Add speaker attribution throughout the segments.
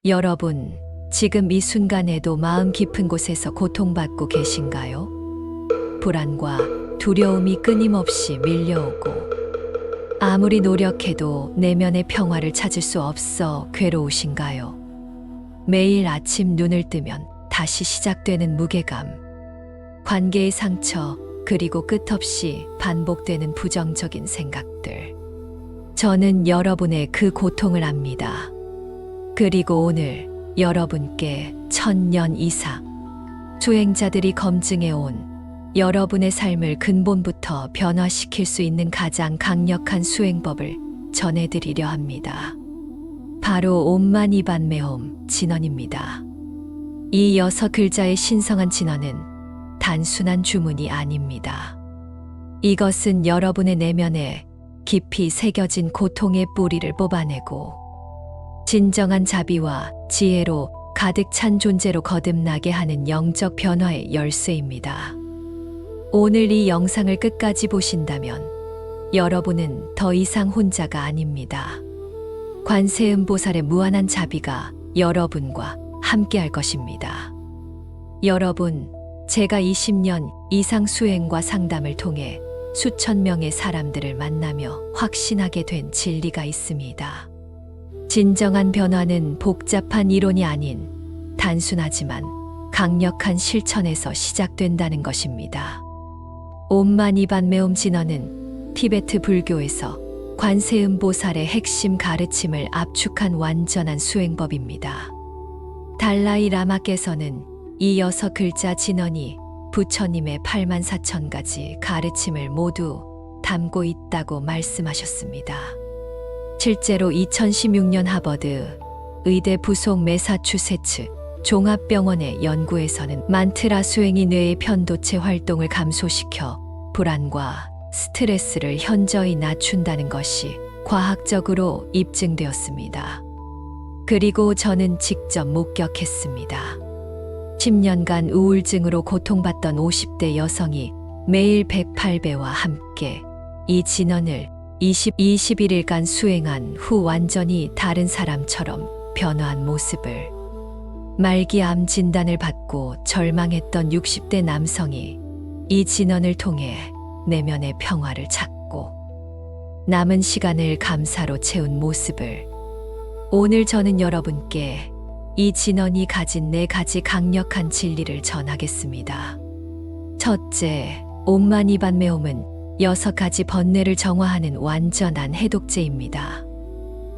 Speaker 1: 여러분, 지금 이 순간에도 마음 깊은 곳에서 고통받고 계신가요? 불안과 두려움이 끊임없이 밀려오고 아무리 노력해도 내면의 평화를 찾을 수 없어 괴로우신가요? 매일 아침 눈을 뜨면 다시 시작되는 무게감, 관계의 상처, 그리고 끝없이 반복되는 부정적인 생각들. 저는 여러분의 그 고통을 압니다. 그리고 오늘 여러분께 1000년 이상 수행자들이 검증해온 여러분의 삶을 근본부터 변화시킬 수 있는 가장 강력한 수행법을 전해드리려 합니다. 바로 옴마니반메옴 진언입니다. 이 6글자의 신성한 진언은 단순한 주문이 아닙니다. 이것은 여러분의 내면에 깊이 새겨진 고통의 뿌리를 뽑아내고 진정한 자비와 지혜로 가득 찬 존재로 거듭나게 하는 영적 변화의 열쇠입니다. 오늘 이 영상을 끝까지 보신다면 여러분은 더 이상 혼자가 아닙니다. 관세음보살의 무한한 자비가 여러분과 함께할 것입니다. 여러분, 제가 20년 이상 수행과 상담을 통해 수천 명의 사람들을 만나며 확신하게 된 진리가 있습니다. 진정한 변화는 복잡한 이론이 아닌 단순하지만 강력한 실천에서 시작된다는 것입니다. 옴마니반메옴 진언은 티베트 불교에서 관세음보살의 핵심 가르침을 압축한 완전한 수행법입니다. 달라이 라마께서는 이 6글자 진언이 부처님의 84,000가지 가르침을 모두 담고 있다고 말씀하셨습니다. 실제로 2016년 하버드 의대 부속 매사추세츠 종합병원의 연구에서는 만트라 수행이 뇌의 편도체 활동을 감소시켜 불안과 스트레스를 현저히 낮춘다는 것이 과학적으로 입증되었습니다. 그리고 저는 직접 목격했습니다. 10년간 우울증으로 고통받던 50대 여성이 매일 108배와 함께 이 진언을 21일간 수행한 후 완전히 다른 사람처럼 변화한 모습을, 말기암 진단을 받고 절망했던 60대 남성이 이 진언을 통해 내면의 평화를 찾고 남은 시간을 감사로 채운 모습을, 오늘 저는 여러분께 이 진언이 가진 4가지 강력한 진리를 전하겠습니다. 첫째, 옴마니반메옴은 6가지 번뇌를 정화하는 완전한 해독제입니다.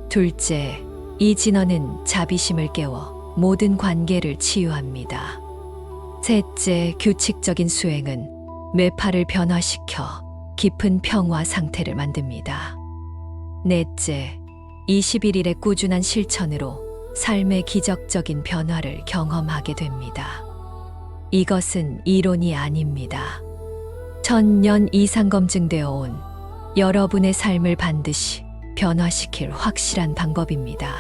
Speaker 1: 둘째, 이 진언은 자비심을 깨워 모든 관계를 치유합니다. 셋째, 규칙적인 수행은 뇌파를 변화시켜 깊은 평화 상태를 만듭니다. 넷째, 21일의 꾸준한 실천으로 삶의 기적적인 변화를 경험하게 됩니다. 이것은 이론이 아닙니다. 1000년 이상 검증되어 온 여러분의 삶을 반드시 변화시킬 확실한 방법입니다.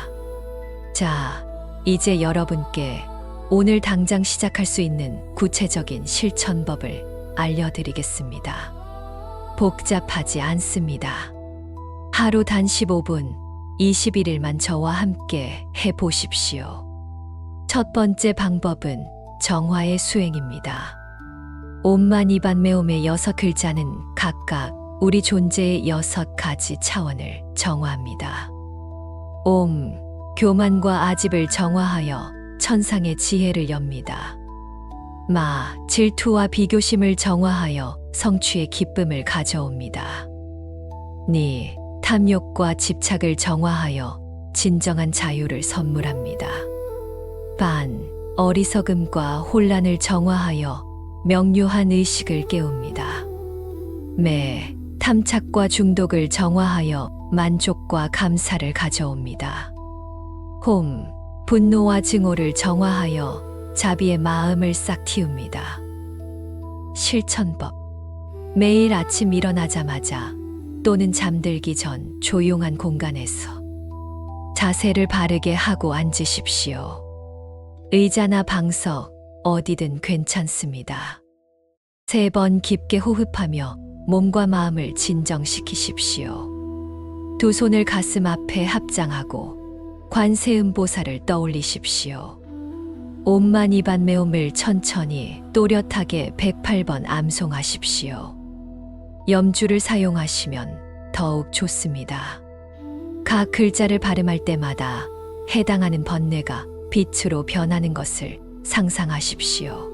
Speaker 1: 자, 이제 여러분께 오늘 당장 시작할 수 있는 구체적인 실천법을 알려드리겠습니다. 복잡하지 않습니다. 하루 단 15분, 21일만 저와 함께 해보십시오. 첫 번째 방법은 정화의 수행입니다. 옴마니반메옴의 6글자는 각각 우리 존재의 6가지 차원을 정화합니다. 옴, 교만과 아집을 정화하여 천상의 지혜를 엽니다. 마, 질투와 비교심을 정화하여 성취의 기쁨을 가져옵니다. 니, 탐욕과 집착을 정화하여 진정한 자유를 선물합니다. 반, 어리석음과 혼란을 정화하여 명료한 의식을 깨웁니다. 매, 탐착과 중독을 정화하여 만족과 감사를 가져옵니다. 홈, 분노와 증오를 정화하여 자비의 마음을 싹 틔웁니다. 실천법. 매일 아침 일어나자마자 또는 잠들기 전 조용한 공간에서 자세를 바르게 하고 앉으십시오. 의자나 방석, 어디든 괜찮습니다. 3번 깊게 호흡하며 몸과 마음을 진정시키십시오. 두 손을 가슴 앞에 합장하고 관세음보살을 떠올리십시오. 옴마니반 매옴을 천천히 또렷하게 108번 암송하십시오. 염주를 사용하시면 더욱 좋습니다. 각 글자를 발음할 때마다 해당하는 번뇌가 빛으로 변하는 것을 상상하십시오.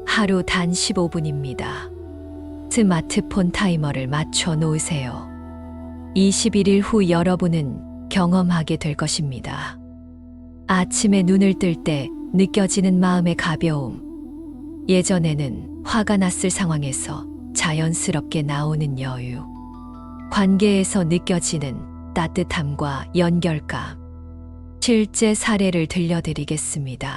Speaker 1: 하루 단 15분입니다. 스마트폰 타이머를 맞춰 놓으세요. 21일 후 여러분은 경험하게 될 것입니다. 아침에 눈을 뜰 때 느껴지는 마음의 가벼움. 예전에는 화가 났을 상황에서 자연스럽게 나오는 여유. 관계에서 느껴지는 따뜻함과 연결감. 실제 사례를 들려드리겠습니다.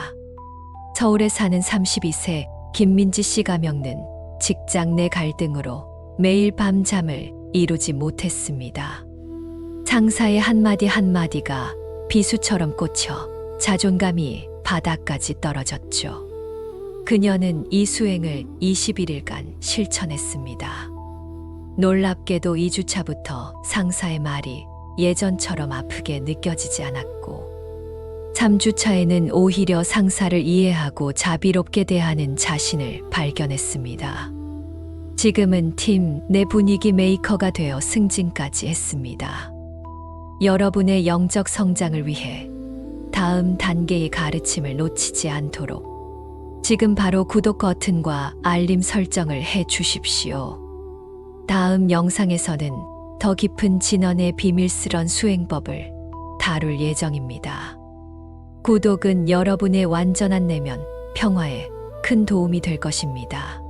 Speaker 1: 서울에 사는 32세 김민지 씨가 겪는 직장 내 갈등으로 매일 밤잠을 이루지 못했습니다. 상사의 한마디 한마디가 비수처럼 꽂혀 자존감이 바닥까지 떨어졌죠. 그녀는 이 수행을 21일간 실천했습니다. 놀랍게도 2주차부터 상사의 말이 예전처럼 아프게 느껴지지 않았고 3주차에는 오히려 상사를 이해하고 자비롭게 대하는 자신을 발견했습니다. 지금은 팀 내 분위기 메이커가 되어 승진까지 했습니다. 여러분의 영적 성장을 위해 다음 단계의 가르침을 놓치지 않도록 지금 바로 구독 버튼과 알림 설정을 해 주십시오. 다음 영상에서는 더 깊은 진언의 비밀스런 수행법을 다룰 예정입니다. 구독은 여러분의 완전한 내면 평화에 큰 도움이 될 것입니다.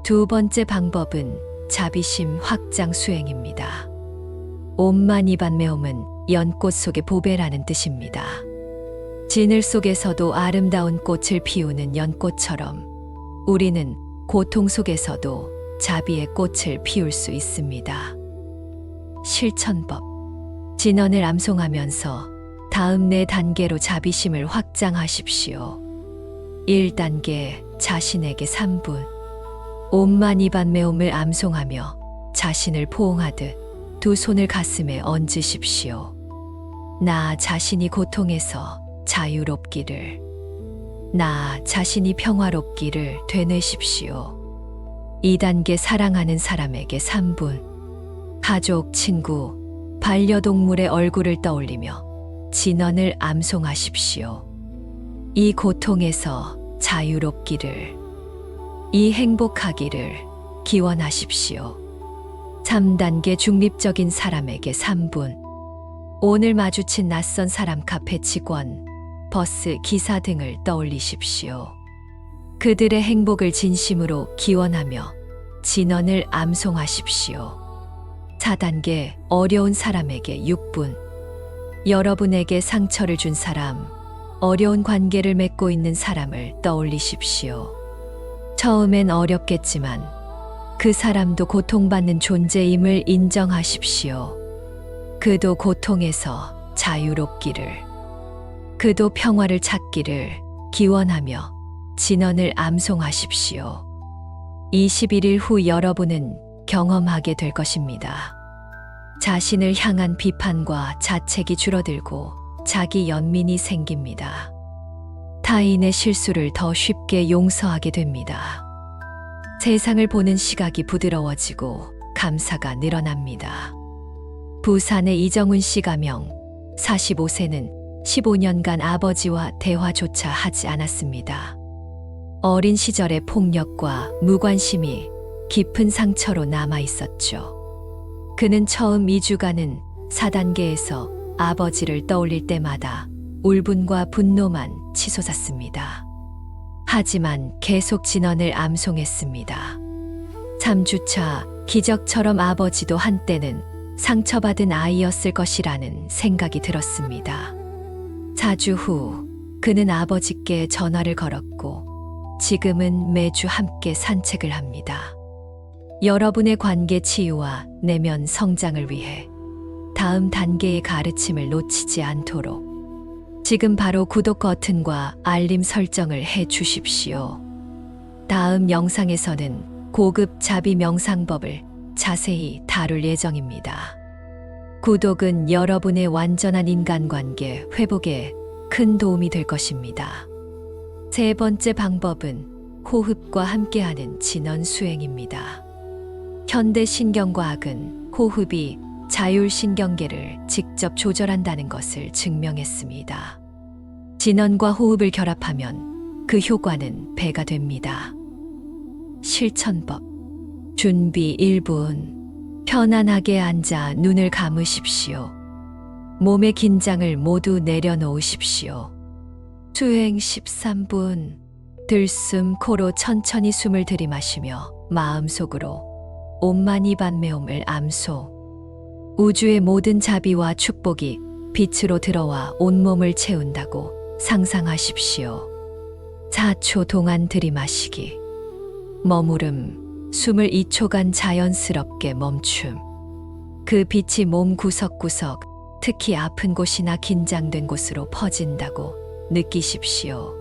Speaker 1: 두 번째 방법은 자비심 확장 수행입니다. 옴마니반 매옴은 연꽃 속의 보배라는 뜻입니다. 진을 속에서도 아름다운 꽃을 피우는 연꽃처럼 우리는 고통 속에서도 자비의 꽃을 피울 수 있습니다. 실천법. 진언을 암송하면서 다음 4단계로 자비심을 확장하십시오. 1단계 자신에게 3분. 옴마니반 매옴을 암송하며 자신을 포옹하듯 두 손을 가슴에 얹으십시오. 나 자신이 고통에서 자유롭기를, 나 자신이 평화롭기를 되뇌십시오. 2단계 사랑하는 사람에게 3분. 가족, 친구, 반려동물의 얼굴을 떠올리며 진언을 암송하십시오. 이 고통에서 자유롭기를, 이 행복하기를 기원하십시오. 3단계 중립적인 사람에게 3분. 오늘 마주친 낯선 사람, 카페 직원, 버스 기사 등을 떠올리십시오. 그들의 행복을 진심으로 기원하며 진언을 암송하십시오. 4단계 어려운 사람에게 6분. 여러분에게 상처를 준 사람, 어려운 관계를 맺고 있는 사람을 떠올리십시오. 처음엔 어렵겠지만 그 사람도 고통받는 존재임을 인정하십시오. 그도 고통에서 자유롭기를, 그도 평화를 찾기를 기원하며 진언을 암송하십시오. 21일 후 여러분은 경험하게 될 것입니다. 자신을 향한 비판과 자책이 줄어들고 자기 연민이 생깁니다. 타인의 실수를 더 쉽게 용서하게 됩니다. 세상을 보는 시각이 부드러워지고 감사가 늘어납니다. 부산의 이정훈 씨 가명 45세는 15년간 아버지와 대화조차 하지 않았습니다. 어린 시절의 폭력과 무관심이 깊은 상처로 남아 있었죠. 그는 처음 2주간은 4단계에서 아버지를 떠올릴 때마다 울분과 분노만 치솟았습니다. 하지만 계속 진언을 암송했습니다. 3주차 기적처럼 아버지도 한때는 상처받은 아이였을 것이라는 생각이 들었습니다. 4주 후 그는 아버지께 전화를 걸었고 지금은 매주 함께 산책을 합니다. 여러분의 관계 치유와 내면 성장을 위해 다음 단계의 가르침을 놓치지 않도록 지금 바로 구독 버튼과 알림 설정을 해 주십시오. 다음 영상에서는 고급 자비 명상법을 자세히 다룰 예정입니다. 구독은 여러분의 완전한 인간관계 회복에 큰 도움이 될 것입니다. 세 번째 방법은 호흡과 함께하는 진원 수행입니다. 현대 신경과학은 호흡이 자율신경계를 직접 조절한다는 것을 증명했습니다. 진원과 호흡을 결합하면 그 효과는 배가 됩니다. 실천법. 준비 1분. 편안하게 앉아 눈을 감으십시오. 몸의 긴장을 모두 내려놓으십시오. 수행 13분. 들숨 코로 천천히 숨을 들이마시며 마음속으로 옴마니 padme옴을 암소. 우주의 모든 자비와 축복이 빛으로 들어와 온몸을 채운다고 상상하십시오. 4초 동안 들이마시기. 머무름. 숨을 2초간 자연스럽게 멈춤. 그 빛이 몸 구석구석, 특히 아픈 곳이나 긴장된 곳으로 퍼진다고 느끼십시오.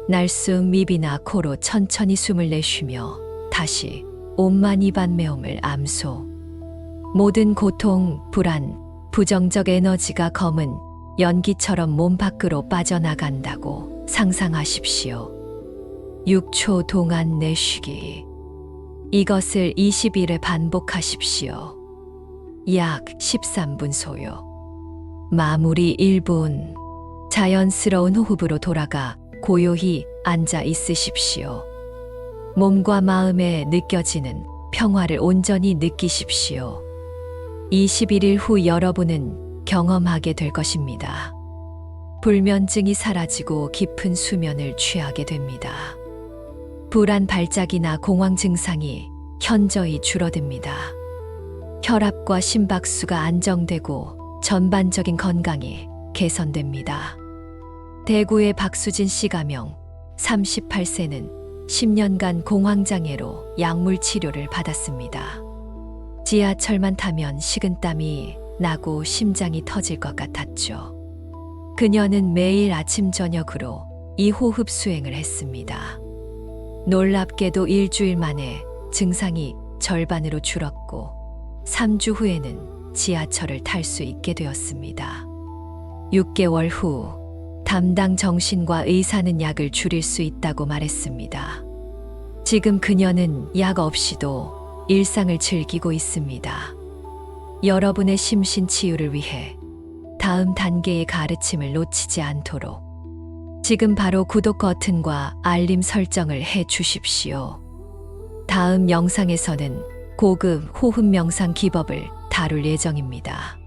Speaker 1: 날숨 입이나 코로 천천히 숨을 내쉬며 다시 옴마니 padme옴을 암소. 모든 고통, 불안, 부정적 에너지가 검은 연기처럼 몸 밖으로 빠져나간다고 상상하십시오. 6초 동안 내쉬기. 이것을 20일에 반복하십시오. 약 13분 소요. 마무리 1분. 자연스러운 호흡으로 돌아가 고요히 앉아 있으십시오. 몸과 마음에 느껴지는 평화를 온전히 느끼십시오. 21일 후 여러분은 경험하게 될 것입니다. 불면증이 사라지고 깊은 수면을 취하게 됩니다. 불안 발작이나 공황 증상이 현저히 줄어듭니다. 혈압과 심박수가 안정되고 전반적인 건강이 개선됩니다. 대구의 박수진 씨 가명 38세는 10년간 공황장애로 약물 치료를 받았습니다. 지하철만 타면 식은땀이 나고 심장이 터질 것 같았죠. 그녀는 매일 아침 저녁으로 이 호흡 수행을 했습니다. 놀랍게도 일주일 만에 증상이 절반으로 줄었고 3주 후에는 지하철을 탈 수 있게 되었습니다. 6개월 후 담당 정신과 의사는 약을 줄일 수 있다고 말했습니다. 지금 그녀는 약 없이도 일상을 즐기고 있습니다. 여러분의 심신 치유를 위해 다음 단계의 가르침을 놓치지 않도록 지금 바로 구독 버튼과 알림 설정을 해 주십시오. 다음 영상에서는 고급 호흡 명상 기법을 다룰 예정입니다.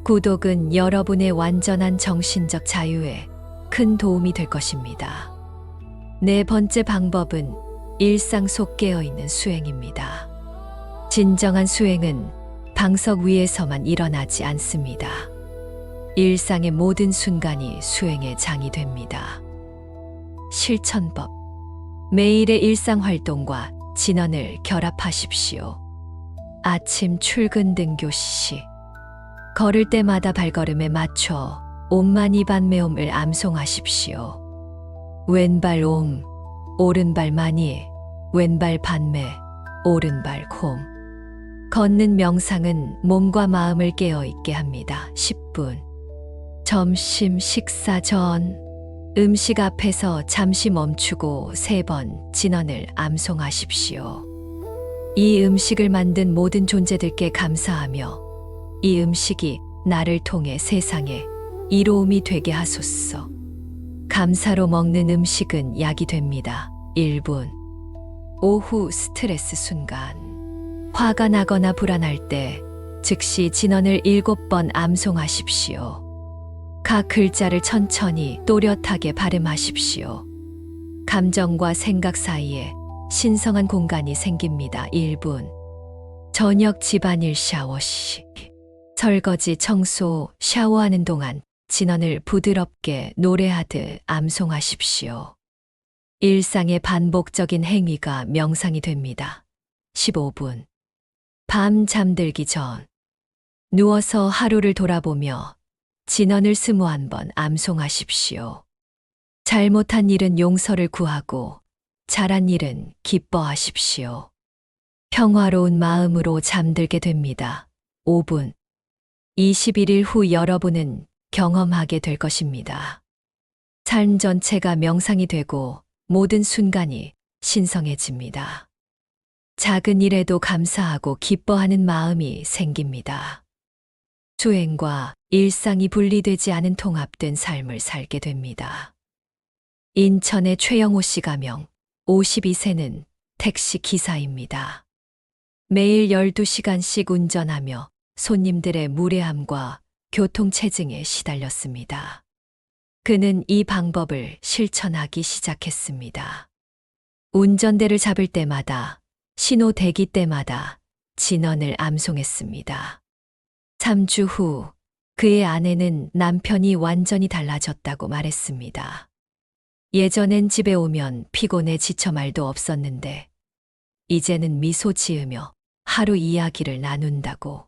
Speaker 1: 구독은 여러분의 완전한 정신적 자유에 큰 도움이 될 것입니다. 네 번째 방법은 일상 속 깨어있는 수행입니다. 진정한 수행은 방석 위에서만 일어나지 않습니다. 일상의 모든 순간이 수행의 장이 됩니다. 실천법. 매일의 일상활동과 진원을 결합하십시오. 아침 출근 등교 시. 걸을 때마다 발걸음에 맞춰 옴마니 padme옴을 암송하십시오. 왼발 옴, 오른발 마니, 왼발 padme, 오른발 콤. 걷는 명상은 몸과 마음을 깨어있게 합니다. 10분. 점심 식사 전 음식 앞에서 잠시 멈추고 3번 진원을 암송하십시오. 이 음식을 만든 모든 존재들께 감사하며 이 음식이 나를 통해 세상에 이로움이 되게 하소서. 감사로 먹는 음식은 약이 됩니다. 1분. 오후 스트레스 순간. 화가 나거나 불안할 때 즉시 진원을 7번 암송하십시오. 각 글자를 천천히 또렷하게 발음하십시오. 감정과 생각 사이에 신성한 공간이 생깁니다. 1분. 저녁 집안일 샤워 시. 설거지, 청소, 샤워하는 동안 진원을 부드럽게 노래하듯 암송하십시오. 일상의 반복적인 행위가 명상이 됩니다. 15분. 밤 잠들기 전. 누워서 하루를 돌아보며 진원을 21번 암송하십시오. 잘못한 일은 용서를 구하고 잘한 일은 기뻐하십시오. 평화로운 마음으로 잠들게 됩니다. 5분. 21일 후 여러분은 경험하게 될 것입니다. 삶 전체가 명상이 되고 모든 순간이 신성해집니다. 작은 일에도 감사하고 기뻐하는 마음이 생깁니다. 수행과 일상이 분리되지 않은 통합된 삶을 살게 됩니다. 인천의 최영호 씨 가명, 52세는 택시 기사입니다. 매일 12시간씩 운전하며 손님들의 무례함과 교통체증에 시달렸습니다. 그는 이 방법을 실천하기 시작했습니다. 운전대를 잡을 때마다, 신호 대기 때마다 진언을 암송했습니다. 3주 후 그의 아내는 남편이 완전히 달라졌다고 말했습니다. 예전엔 집에 오면 피곤해 지쳐 말도 없었는데 이제는 미소 지으며 하루 이야기를 나눈다고.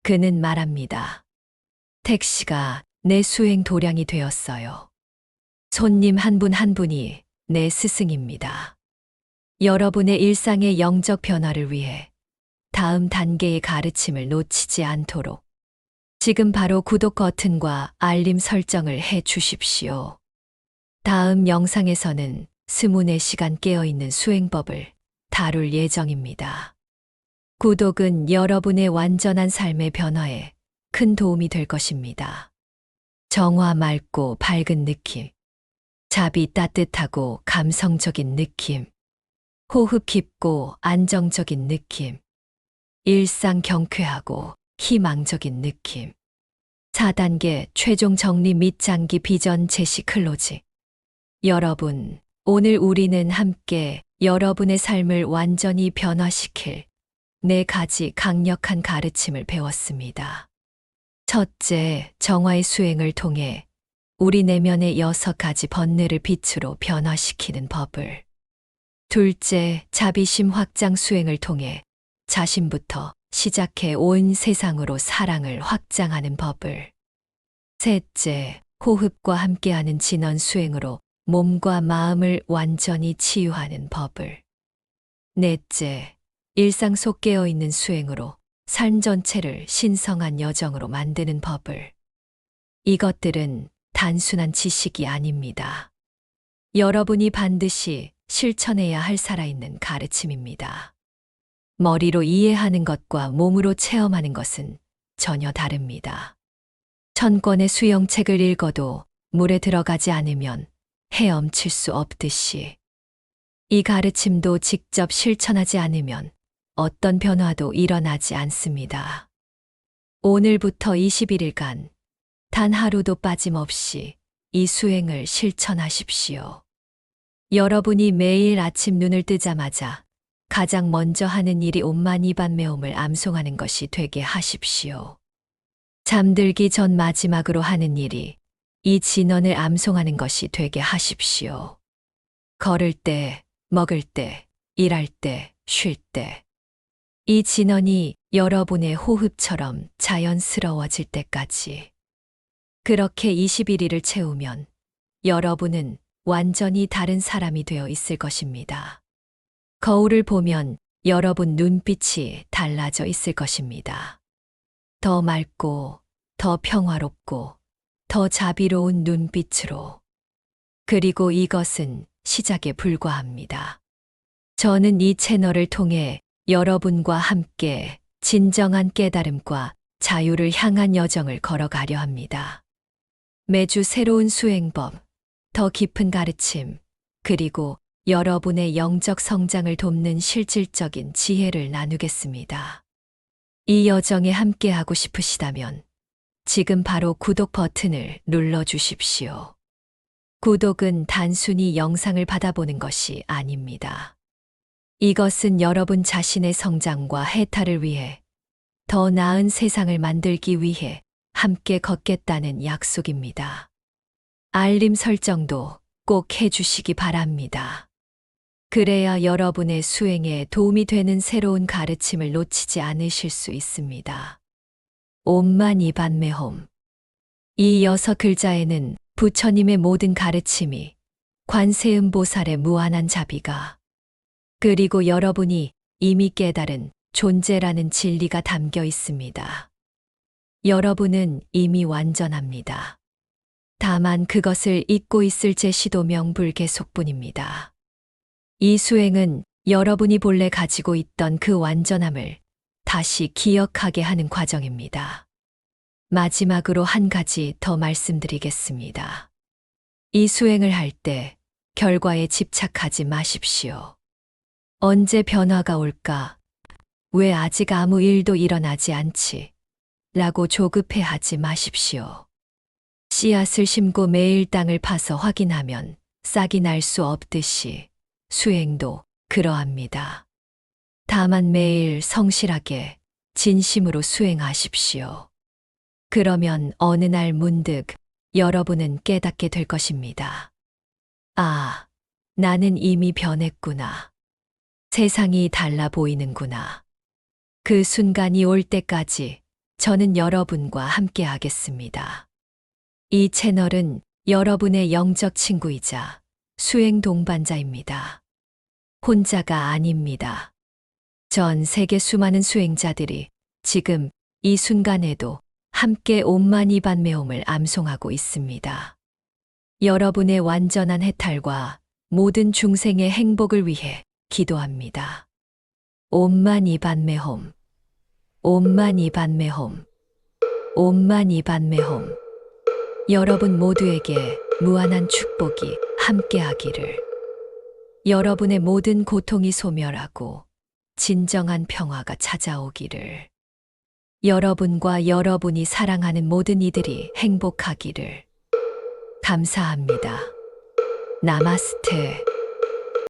Speaker 1: 그는 말합니다. 택시가 내 수행 도량이 되었어요. 손님 한 분 한 분이 내 스승입니다. 여러분의 일상의 영적 변화를 위해 다음 단계의 가르침을 놓치지 않도록 지금 바로 구독 버튼과 알림 설정을 해 주십시오. 다음 영상에서는 24시간 깨어있는 수행법을 다룰 예정입니다. 구독은 여러분의 완전한 삶의 변화에 큰 도움이 될 것입니다. 정화 맑고 밝은 느낌, 잡이 따뜻하고 감성적인 느낌, 호흡 깊고 안정적인 느낌, 일상 경쾌하고 희망적인 느낌. 4단계 최종 정리 및 장기 비전 제시 클로징. 여러분, 오늘 우리는 함께 여러분의 삶을 완전히 변화시킬 4가지 강력한 가르침을 배웠습니다. 첫째, 정화의 수행을 통해 우리 내면의 6가지 번뇌를 빛으로 변화시키는 법을. 둘째, 자비심 확장 수행을 통해 자신부터 시작해 온 세상으로 사랑을 확장하는 법을. 셋째, 호흡과 함께하는 진원 수행으로 몸과 마음을 완전히 치유하는 법을. 넷째, 일상 속 깨어있는 수행으로 삶 전체를 신성한 여정으로 만드는 법을. 이것들은 단순한 지식이 아닙니다. 여러분이 반드시 실천해야 할 살아있는 가르침입니다. 머리로 이해하는 것과 몸으로 체험하는 것은 전혀 다릅니다. 1000권의 수영책을 읽어도 물에 들어가지 않으면 헤엄칠 수 없듯이 이 가르침도 직접 실천하지 않으면 어떤 변화도 일어나지 않습니다. 오늘부터 21일간 단 하루도 빠짐없이 이 수행을 실천하십시오. 여러분이 매일 아침 눈을 뜨자마자 가장 먼저 하는 일이 옴만 이반 메옴을 암송하는 것이 되게 하십시오. 잠들기 전 마지막으로 하는 일이 이 진언을 암송하는 것이 되게 하십시오. 걸을 때, 먹을 때, 일할 때, 쉴 때. 이 진언이 여러분의 호흡처럼 자연스러워질 때까지. 그렇게 21일을 채우면 여러분은 완전히 다른 사람이 되어 있을 것입니다. 거울을 보면 여러분 눈빛이 달라져 있을 것입니다. 더 맑고, 더 평화롭고, 더 자비로운 눈빛으로. 그리고 이것은 시작에 불과합니다. 저는 이 채널을 통해 여러분과 함께 진정한 깨달음과 자유를 향한 여정을 걸어가려 합니다. 매주 새로운 수행법, 더 깊은 가르침, 그리고 여러분의 영적 성장을 돕는 실질적인 지혜를 나누겠습니다. 이 여정에 함께하고 싶으시다면 지금 바로 구독 버튼을 눌러주십시오. 구독은 단순히 영상을 받아보는 것이 아닙니다. 이것은 여러분 자신의 성장과 해탈을 위해 더 나은 세상을 만들기 위해 함께 걷겠다는 약속입니다. 알림 설정도 꼭 해주시기 바랍니다. 그래야 여러분의 수행에 도움이 되는 새로운 가르침을 놓치지 않으실 수 있습니다. 옴만 이반 메홈. 이 6글자에는 부처님의 모든 가르침이, 관세음보살의 무한한 자비가, 그리고 여러분이 이미 깨달은 존재라는 진리가 담겨 있습니다. 여러분은 이미 완전합니다. 다만 그것을 잊고 있을 제 시도 명불개속뿐입니다. 이 수행은 여러분이 본래 가지고 있던 그 완전함을 다시 기억하게 하는 과정입니다. 마지막으로 한 가지 더 말씀드리겠습니다. 이 수행을 할 때 결과에 집착하지 마십시오. 언제 변화가 올까? 왜 아직 아무 일도 일어나지 않지? 라고 조급해하지 마십시오. 씨앗을 심고 매일 땅을 파서 확인하면 싹이 날 수 없듯이 수행도 그러합니다. 다만 매일 성실하게 진심으로 수행하십시오. 그러면 어느 날 문득 여러분은 깨닫게 될 것입니다. 아, 나는 이미 변했구나. 세상이 달라 보이는구나. 그 순간이 올 때까지 저는 여러분과 함께 하겠습니다. 이 채널은 여러분의 영적 친구이자 수행 동반자입니다. 혼자가 아닙니다. 전 세계 수많은 수행자들이 지금 이 순간에도 함께 옴마니반메옴을 암송하고 있습니다. 여러분의 완전한 해탈과 모든 중생의 행복을 위해 기도합니다. 옴마니반메홈, 옴마니반메홈, 옴마니반메홈. 여러분 모두에게 무한한 축복이 함께하기를. 여러분의 모든 고통이 소멸하고 진정한 평화가 찾아오기를. 여러분과 여러분이 사랑하는 모든 이들이 행복하기를. 감사합니다. 나마스테.